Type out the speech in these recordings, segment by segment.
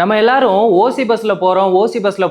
நம்ம எல்லாரும் ஓசி பஸ்ல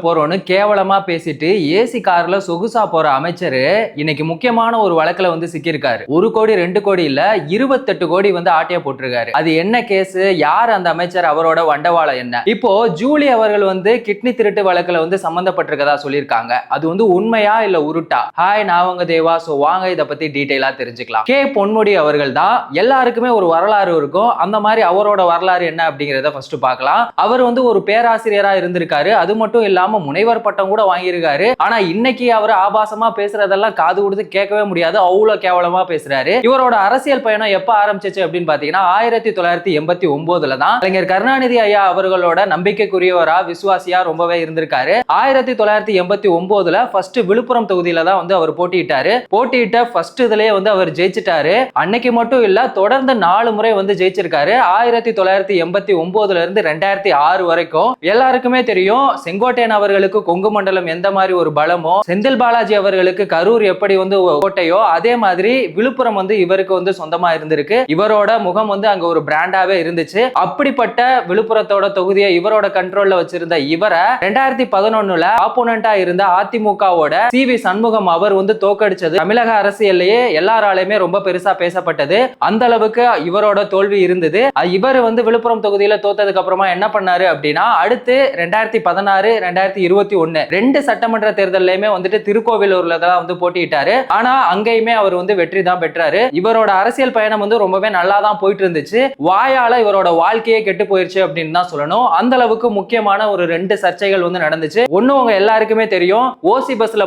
போறோம்னு கேவலமா பேசிட்டு ஏசி கார்ல சொகுசா போற அமைச்சரு இன்னைக்கு முக்கியமான ஒரு வழக்குல வந்து சிக்கியிருக்காரு. 1 கோடி 2 கோடி இல்ல 28 கோடி வந்து ஆட்டைய போட்டிருக்காரு. அது என்ன கேஸ், யார் அந்த அமைச்சர், அவரோட வண்டவாளம் என்ன? இப்போ ஜூலி அவர்கள் வந்து கிட்னி திருட்டு வழக்குல வந்து சம்பந்தப்பட்டிருக்கதா சொல்லியிருக்காங்க. அது வந்து உண்மையா இல்ல உருட்டா? ஹாய், நான் உங்க தேவா. சோ வாங்க இத பத்தி டீடைலா தெரிஞ்சுக்கலாம். கே பொன்முடி அவர்கள் தான். எல்லாருக்குமே ஒரு வரலாறு இருக்கும். அந்த மாதிரி அவரோட வரலாறு என்ன அப்படிங்கறத ஃபர்ஸ்ட் பார்க்கலாம். அவர் வந்து ஒரு பேராசிரியரா இருந்திருக்காரு. அது மட்டும் இல்லாம முனைவர் பட்டம் கூட வாங்கியிருக்காரு. ஆனா இன்னைக்கு அவர் ஆபாசமா பேசுறதெல்லாம் காது கொடுத்து கேட்கவே முடியாது, அவ்வளவு கேவலமா பேசுறாரு. இவரோட அரசியல் பயணம் எப்ப ஆரம்பிச்சிச்சு அப்படின்னு பாத்தீங்கன்னா 1989ல தான் கலைஞர் கருணாநிதி ஐயா அவர்களோட நம்பிக்கைக்குரியவரா விசுவாசியா ரொம்பவே இருந்திருக்காரு. 1989ல ஃபர்ஸ்ட் விழுப்புரம் தொகுதியில தான் வந்து அவர் போட்டியிட்ட ஃபர்ஸ்ட் இதுலயே வந்து அவர் ஜெயிச்சிட்டாரு. அன்னைக்கு மட்டும் இல்ல, தொடர்ந்து 4 முறை வந்து ஜெயிச்சிருக்காரு. 1989ல இருந்து 2006 வரைக்கும் எல்லாருக்குமே தெரியும் செங்கோட்டையன் அவர்களுக்கு கொங்கு மண்டலம் எந்த மாதிரி ஒரு பலமோ, செந்தில் பாலாஜி அவர்களுக்கு கரூர் எப்படி வந்து கோட்டையோ, அதே மாதிரி விழுப்புரம் வந்து இவருக்கு வந்து சொந்தமா இருந்திருக்கு. இவரோட முகம் வந்து அங்க ஒரு பிராண்டாவே இருந்துச்சு. அப்படிப்பட்ட விழுப்புரத்தோட தொகுதியை இவரோட கண்ட்ரோல்ல வச்சிருந்த இவரை 2011ல ஆப்போனண்டா இருந்த அதிமுகவோட சி.வி. சண்முகம் அவர் வந்து தோக்கடிச்சது தமிழக அரசியல்லையே எல்லாராலையுமே ரொம்ப பெருசா பேசப்பட்டது. அந்த அளவுக்கு இவரோட தோல்வி இருந்தது. இவர் வந்து விழுப்புரம் தொகுதியில தோத்ததுக்கு அப்புறமா என்ன பண்ணாரு அப்படின்னா, அடுத்து 2016 2021 2 சட்டமன்ற தேர்தலையுமே வந்துட்டு திருக்கோவிலூர்ல தான் வந்து போட்டியிட்டாரு. ஆனா அங்கேயுமே அவர் வந்து வெற்றி தான் பெற்றாரு. இவரோட அரசியல் பயணம் வந்து ரொம்பவே நல்லா தான் போயிட்டு இருந்துச்சு. வாயால இவரோட வாழ்க்கையே கெட்டு போயிருச்சு அப்படின்னு தான் சொல்லணும். அந்த அளவுக்கு முக்கியமான ஒரு 2 சர்ச்சைகள் வந்து நடந்துச்சு. ஒண்ணு உங்க எல்லாருக்குமே தெரியும், ஓசி பஸ்ல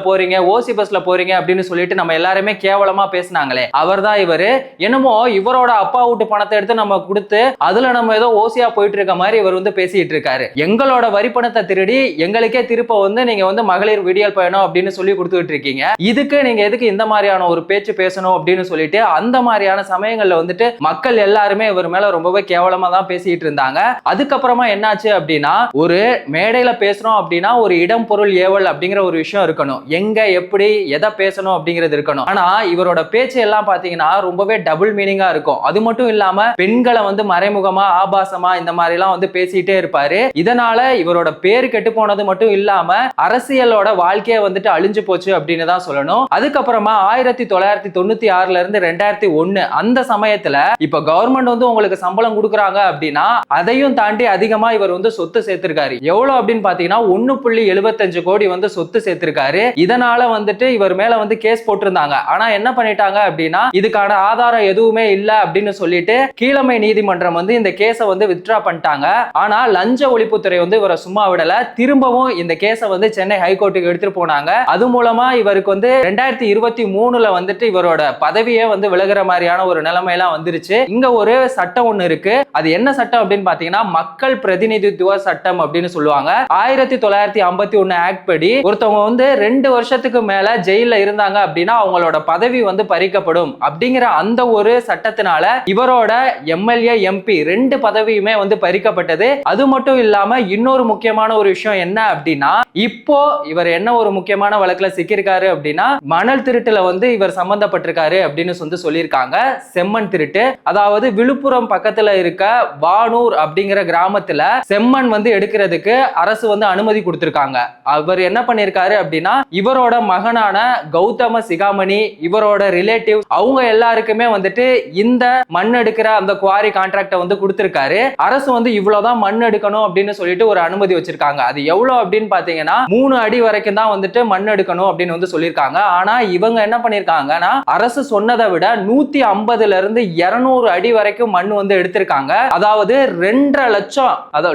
போறீங்க அப்படின்னு சொல்லிட்டு நம்ம எல்லாருமே கேவலமா பேசினாங்களே, அவர் தான் இவரு. என்னமோ இவரோட அப்பா வீட்டு பணத்தை எடுத்து நம்ம கொடுத்து அதுல நம்ம ஏதோ ஓசியா போயிட்டு இருக்க மாதிரி இவர் வந்து பேசிட்டு இருக்காரு. எங்களோட வரி பணத்தை திருடி எங்களுக்கே திருப்ப வந்து நீங்க வந்து மகளிர் விடியல் பயணம் அப்படின்னு சொல்லி கொடுத்துட்டு இருக்கீங்க. இதுக்கு நீங்க எதுக்கு இந்த மாதிரியான ஒரு பேச்சு பேசணும் அப்படின்னு சொல்லிட்டு அந்த மாதிரியான சமயங்கள்ல வந்துட்டு மக்கள் எல்லாருமே இவர் மேல ரொம்பவே கேவலமா தான் பேசிட்டு இருந்தாங்க. அதுக்கப்புறமா என்னாச்சு அப்படின்னா, ஒரு மேடையில பேசுறோம் அப்படின்னா ஒரு இடம் பொருள் ஏவல் அப்படிங்கிற ஒரு விஷயம் இருக்கணும். எங்க எப்படி எதை பேசணும் அப்படிங்கிறது இருக்கணும். ஆனா இவரோட பேச்சு எல்லாம் பாத்தீங்கன்னா ரொம்பவே டபுள் மீனிங்கா இருக்கும். அது மட்டும் இல்லாம பெண்களை வந்து மறைமுகமா ஆபாசமா இந்த மாதிரி எல்லாம் வந்து பேசிட்டே இருப்பாரு. இதனால இவரோட பேரு கெட்டு போனது மட்டும் இல்லாம அரசியலோட வாழ்க்கையை வந்துட்டு அழிஞ்சு போச்சு அப்படின்னு தான் சொல்லணும். அதுக்கப்புறமா 1996ல இருந்து 2001 அந்த சமயத்துல இப்ப கவர்மெண்ட் வந்து உங்களுக்கு சம்பளம் கொடுக்குறாங்க அப்படின்னா அதையும் தாண்டி அதிகமா இவர் வந்து சொத்து சேர்த்திருக்காரு. எவ்வளவு அப்படின்னு பாத்தீங்கன்னா 1.75 கோடி வந்து சொத்து சேர்த்திருக்காரு. இதனால வந்துட்டு இவர் மேல வந்து கேஸ் போட்டிருந்தாங்க. ஆனா என்ன பண்ணிட்டாங்க அப்படின்னா, இதுக்கான ஆதாரம் எதுவுமே இல்ல அப்படின்னு சொல்லிட்டு கீழமை நீதிமன்றம் வந்து இந்த கேஸை வந்து வித்ட்ரா பண்ணிட்டாங்க. ஆனா லஞ்ச ஒழிப்புத்துறை வந்து இவரை சும்மா விடல. திரும்பவும் இந்த கேஸை வந்து சென்னை ஹைகோர்ட்டுக்கு எடுத்துட்டு போனாங்க. அது மூலமா இவருக்கு வந்து 2023ல வந்துட்டு இவரோட பதவியே வந்து விலகுற மாதிரியான ஒரு நிலைமையெல்லாம் வந்துருச்சு. இங்க ஒரு சட்டம் ஒண்ணு இருக்கு. அது என்ன சட்டம் அப்படின்னு பாத்தீங்கன்னா மக்கள் பிரதிநிதித்துவ சட்டம் அப்படின்னு சொல்லுவாங்க. 1951 ஆக்ட் படி ஒருத்தவங்க வந்து 2 வருஷத்துக்கு மேல ஜெயில இருந்தாங்க அப்படின்னா அவங்களோட பதவி வந்து பறிக்கப்படும் அப்படிங்கிற அந்த ஒரு சட்டத்தினால இவரோட எம்எல்ஏ எம்பி 2 பதவியுமே வந்து பறிக்கப்பட்டது. அது மட்டும் இல்லாம இன்னொரு முக்கியமான ஒரு விஷயம் என்ன அப்படின்னா, இப்போ இவர் என்ன ஒரு முக்கியமான வழக்குல சிக்கியிருக்காரு அப்படின்னா, மணல் திருட்டுல வந்து இவர் சம்பந்தப்பட்டிருக்காரு அப்படின்னு வந்து சொல்லியிருக்காங்க. செம்மண் திருட்டு, அதாவது விழுப்புரம் பக்கத்துல இருக்க வானூர் அப்படிங்கிற கிராமத்துல செம்மண் வந்து எடுக்கிறதுக்கு அரசு வந்து அனுமதி கொடுத்திருக்காங்க. அவர் என்ன பண்ணிருக்காரு அப்படின்னா, இவரோட மகனான கௌதம சிகாமணி, இவரோட ரிலேட்டிவ், அவங்க எல்லாருக்குமே வந்துட்டு இந்த மண் எடுக்கிற அந்த குவாரி கான்ட்ராக்ட வந்து கொடுத்திருக்காரு. அரசு வந்து இவ்வளவுதான் மண் எடுக்கணும் அப்படின்னு சொல்லிட்டு ஒரு அனுமதி வச்சிருக்காங்க. அது எவ்வளவு அப்படின்னு பாத்தீங்கன்னா 3 அடி வரைக்கும் தான் வந்துட்டு மண் எடுக்கணும் அப்படின்னு வந்து சொல்லியிருக்காங்க. ஆனா இவங்க என்ன பண்ணிருக்காங்கன்னா, அரசு சொன்னதை விட 150ல இருந்து 200 அடி வரைக்கும் மண் வந்து எடுத்திருக்காங்க. அதாவது 2.5 லட்சம்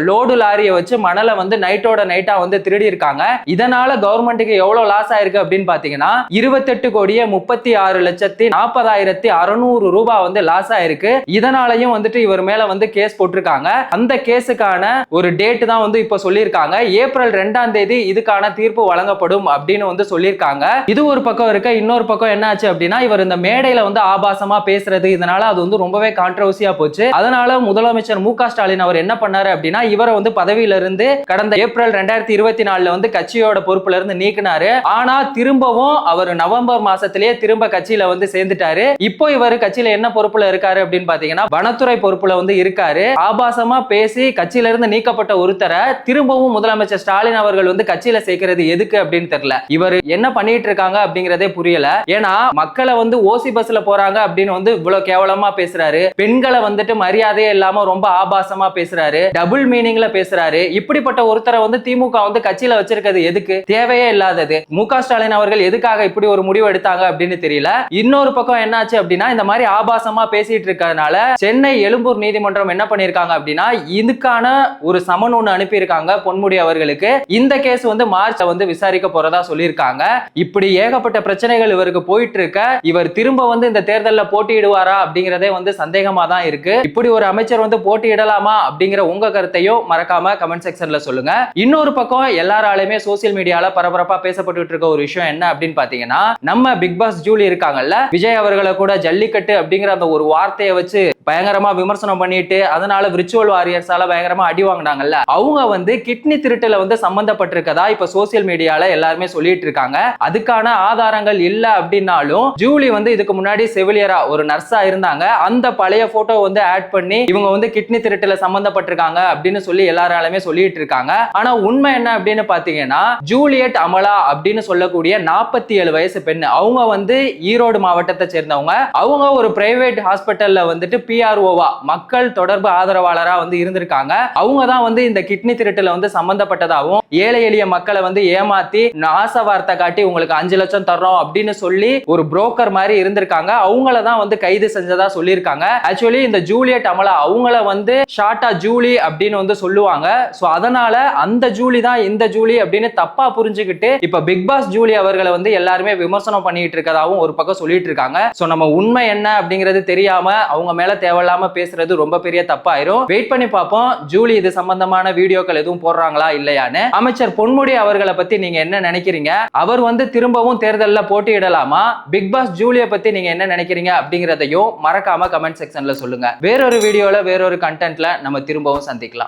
லோடு லாரியை வச்சு மணலை வந்து நைட்டோட நைட்டா வந்து திருடி இருக்காங்க. இதனால கவர்மெண்ட்டுக்கு எவ்வளவு லாஸ் ஆயிருக்கு அப்படின்னு பாத்தீங்கன்னா 28,36,40,600 ரூபாய் வந்து லாஸ் ஆயிருக்கு. இதனாலையும் வந்துட்டு இவர் மேல வந்து கேஸ் போட்டிருக்காங்க. அந்த கேஸுக்கான ஒரு டேட் தான் வந்து இப்ப சொல்லியிருக்காங்க. ஏப்ரல் 2ஆம் தேதி இதுக்கான தீர்ப்பு வழங்கப்படும் அப்படின்னு வந்து சொல்லியிருக்காங்க. இது ஒரு பக்கம் இருக்க, இன்னொரு பக்கம் என்ன ஆச்சு அப்படின்னா, இவர் இந்த மேடையில வந்து ஆபாசமா பேசுறது, இதனால அது வந்து ரொம்பவே கான்ட்ரோவர்சியா போச்சு. அதனால முதலமைச்சர் மு.க. ஸ்டாலின் அவர் என்ன பண்ணாரு அப்படின்னா, இவரை வந்து பதவியில இருந்து கடந்த ஏப்ரல் 2024ல வந்து கட்சியோட பொறுப்புல இருந்து நீக்கினாரு. ஆனா திரும்பவும் அவர் நவம்பர் மாசத்திலேயே திரும்ப கட்சியில வந்து சேர்ந்துட்டாரு. இப்போ இவர் கட்சியில என்ன பொறுப்புல இருக்காரு அப்படின்னு பாத்தீங்கன்னா வனத்துறை பொறுப்புல வந்து இருக்காரு. ஆபாசமா பேசி கட்சியில இருந்து நீக்கப்பட்ட ஒருத்தரை திரும்பவும் முதலமைச்சர் ஸ்டாலின் அவர்கள் வந்து கட்சியில சேர்க்கிறது எதுக்கு அப்படின்னு தெரியல. இவர் என்ன பண்ணிட்டு இருக்காங்க அப்படிங்கறதே புரியல. ஏன்னா மக்களை வந்து ஓசி பஸ்ல போறாங்க அப்படின்னு வந்து இவ்வளவு கேவலமா பேசுறாரு. பெண்களை வந்துட்டு மரியாதையே இல்லாம ரொம்ப ஆபாசமா பேசுறாரு. டபுள் மீனிங்ல பேசுறாரு. இப்படிப்பட்ட ஒருத்தரை வந்து திமுக வந்து கட்சியில வச்சிருக்கிறது எதுக்கு? தேவையே இல்லாதது. மு.க. ஸ்டாலின் அவர்கள் எதுக்காக இப்படி ஒரு முடிவு எடுத்தாங்க அப்படின்னு தெரியல. இன்னொரு பக்கம் என்னாச்சு அப்படின்னா, இந்த மாதிரி ஆபாசமா பேசிட்டு இருக்கறதுனால சென்னை எழும்பூர் நீதிமன்றம் என்ன பண்ணிருக்காங்க அப்படின்னா, இதுக்கான ஒரு சமன் ஒண்ணு அனுப்பி இருக்காங்க பொன்முடி அவர்களுக்கு. இந்த கேஸ் வந்து மார்ச் வந்து விசாரிக்க போறதா சொல்லியிருக்காங்க. இப்படி ஏகப்பட்ட பிரச்சனைகள் இவருக்கு போயிட்டு இருக்க, இவர் திரும்ப வந்து இந்த தேர்தலில் போட்டியிடுவாரா அப்படிங்கறதே வந்து சந்தேகமா தான் இருக்கு. இப்படி ஒரு அமைச்சர் வந்து போட்டியிடலாமா அப்படிங்கிற உங்க கருத்தையும் மறக்காம கமெண்ட் செக்ஷன்ல சொல்லுங்க. இன்னொரு பக்கம் எல்லாராலுமே சோசியல் மீடியால பரபரப்பா பேசப்பட்டு இருக்க ஒரு விஷயம் என்ன அப்படின்னு பாத்தீங்கன்னா, நம்ம பிக் பாஸ் ஜூலி இருக்காங்கல்ல, விஜய் அவர்களை கூட ஜல்லிக்கட்டு அப்படிங்கிற அந்த ஒரு வார்த்தையை வச்சு பயங்கரமா விமர்சனம் பண்ணிட்டு அதனால விர்ச்சுவல் வாரியர்ஸால பயங்கரமா அடி வாங்கினாங்கல்ல, அவங்க வந்து கிட்னி திருட்டுல வந்து சம்பந்தப்பட்டிருக்கதா இப்ப சோசியல் மீடியால எல்லாருமே சொல்லிட்டு இருக்காங்க. அதுக்கான ஆதாரங்கள் இல்ல அப்படின்னாலும் ஜூலி வந்து இதுக்கு முன்னாடி செவிலியரா ஒரு நர்ஸா இருந்தாங்க. அந்த பழைய போட்டோ வந்து ஆட் பண்ணி இவங்க வந்து கிட்னி திருட்டுல சம்பந்தப்பட்டிருக்காங்க அப்படின்னு சொல்லி எல்லாராலுமே சொல்லிட்டு இருக்காங்க. ஆனா உண்மை என்ன அப்படின்னு பாத்தீங்கன்னா, ஜூலியட் அமலா அப்படின்னு சொல்லக்கூடிய 47 வயசு பெண். அவங்க வந்து ஈரோடு மாவட்டத்தை சேர்ந்தவங்க. அவங்க ஒரு பிரைவேட் ஹாஸ்பிட்டல்ல வந்துட்டு PRO-வா மக்கள் தொடர்பு ஆதரவாளரா வந்து இருந்திருக்காங்க. அவங்க தான் வந்து இந்த கிட்னி திருட்டுல வந்து சம்பந்தப்பட்டதாகவும், ஏழை எளிய மக்களை வந்து ஏமாத்தி ஆசை வார்த்தை காட்டி உங்களுக்கு 5 லட்சம் தர்றோம் அப்படின்னு சொல்லி ஒரு புரோக்கர் மாதிரி இருந்திருக்காங்க. அவங்கள தான் வந்து கைது செஞ்சதா சொல்லியிருக்காங்க. ஆக்சுவலி இந்த ஜூலியட் அமலா அவங்கள வந்து ஷார்ட்டா ஜூலி அப்படின்னு வந்து சொல்லுவாங்க. சோ அதனால அந்த ஜூலி தான் இந்த ஜூலி அப்படின்னு தப்பா புரிஞ்சுக்கிட்டு இப்ப பிக் பாஸ் ஜூலி அவர்களை வந்து எல்லாருமே விமர்சனம் பண்ணிட்டு இருக்கதாவும் ஒரு பக்கம் சொல்லிட்டு இருக்காங்க. சோ நம்ம உண்மை என்ன அப்படிங்கிறது தெரியாம அவங்க மேல தேவையில்லாம பேசுறது ரொம்ப பெரிய தப்பாயிரும். வெயிட் பண்ணி பார்ப்போம் ஜூலி இது சம்பந்தமான வீடியோக்கள் எதுவும் போடுறாங்களா இல்லையான்னு. அமைச்சர் பொன்முடி அவர்களை பத்தி நீங்க என்ன நினைக்கிறீங்க? அவர் வந்து திரும்பவும் தேர்தலில் போட்டியிடலாமா? பிக் பாஸ் ஜூலியை பத்தி நீங்க என்ன நினைக்கிறீங்க அப்படிங்கிறதையும் மறக்காம கமெண்ட் செக்ஷன்ல சொல்லுங்க. வேறொரு வீடியோல வேறொரு கண்டென்ட்ல நம்ம திரும்பவும் சந்திக்கலாம்.